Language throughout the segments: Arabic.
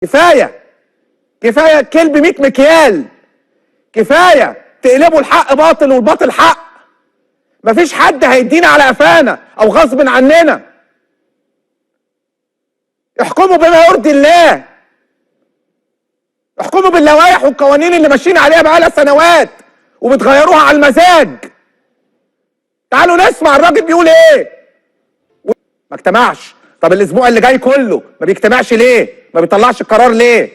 كفايه كفايه كلب 100 مكيال. كفايه تقلبوا الحق باطل والباطل حق. مفيش حد هيدينا على قفانا او غصب عننا. احكموا بما يرضي الله. احكموا باللوائح والقوانين اللي ماشيين عليها بقالها سنوات وبتغيروها على المزاج. تعالوا نسمع الراجل بيقول ايه. ما اجتمعش. طب الاسبوع اللي جاي كله ما بيجتمعش ليه؟ ما بيطلعش القرار ليه؟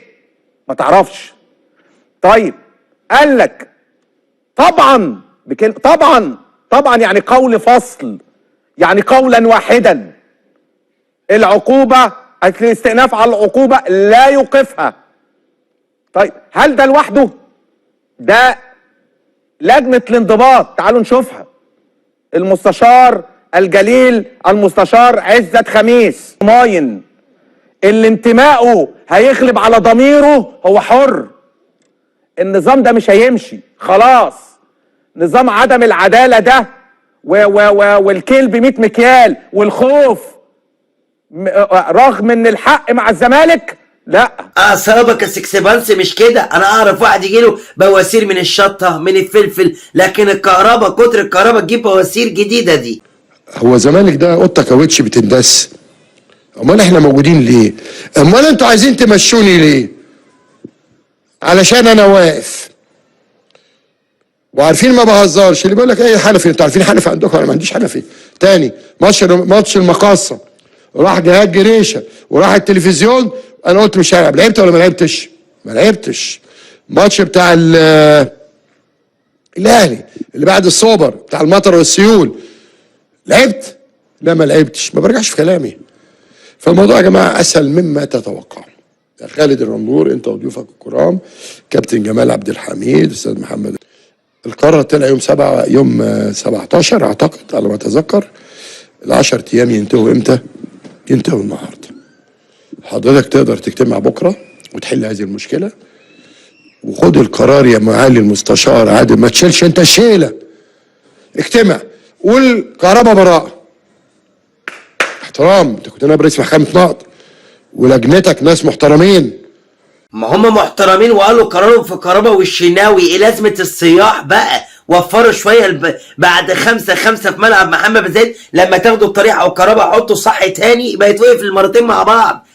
ما تعرفش. طيب قال لك طبعا طبعا يعني قول فصل، يعني قولا واحدا. العقوبة الاستئناف على العقوبة لا يوقفها. طيب هل ده لوحده؟ ده لجنة الانضباط، تعالوا نشوفها. المستشار الجليل المستشار عزت خميس ماين اللي انتمائه هيغلب على ضميره هو حر. النظام ده مش هيمشي خلاص. نظام عدم العدالة ده والكلب 100 مكيال والخوف رغم ان الحق مع الزمالك لا. اعصابك يا سكسبانس مش كده. انا اعرف واحد يجيله بواسير من الشطه من الفلفل، لكن الكهرباء كتر الكهرباء تجيب بواسير جديده دي. هو زمالك ده قطه كاوتش بتندس. امال احنا موجودين ليه؟ امال انتوا عايزين تمشوني ليه؟ علشان انا واقف وعارفين ما بهزرش. اللي بيقول لك ايه حنفي، انتوا عارفين حنفي عندكم؟ انا ما عنديش حنفي. تاني ماتش المقاصه وراح جهاد جريشه وراح التلفزيون. انا قلت مش هلعب. لعبت ولا ما لعبتش؟ ما لعبتش. ماتش بتاع الاهلي اللي بعد السوبر بتاع المطر والسيول لعبت؟ لا ما لعبتش. ما برجعش في كلامي. فالموضوع يا جماعه اسهل مما تتوقعوا. يا خالد الرنور انت وضيوفك الكرام، كابتن جمال عبد الحميد، استاذ محمد. القرار طلع يوم 17 اعتقد على ما اتذكر. ال10 ايام ينتهوا امتى؟ ينتهوا النهارده. حضرتك تقدر تجتمع بكره وتحل هذه المشكله، وخد القرار يا معالي المستشار عادل. ما تشيلش انت الشيله. اجتمع قول كهرباء براءه. احترام. انت كنت نائب رئيس محكمه نقض ولجنتك ناس محترمين. ما هم محترمين وقالوا قرارهم في كهرباء والشناوي. ايه لازمه الصياح بقى؟ وفروا شويه بعد 5-5 في ملعب محمد بن زايد. لما تاخدوا الطريق او كهرباء حطوا صح تاني يبقى يتوقف المرتين مع بعض.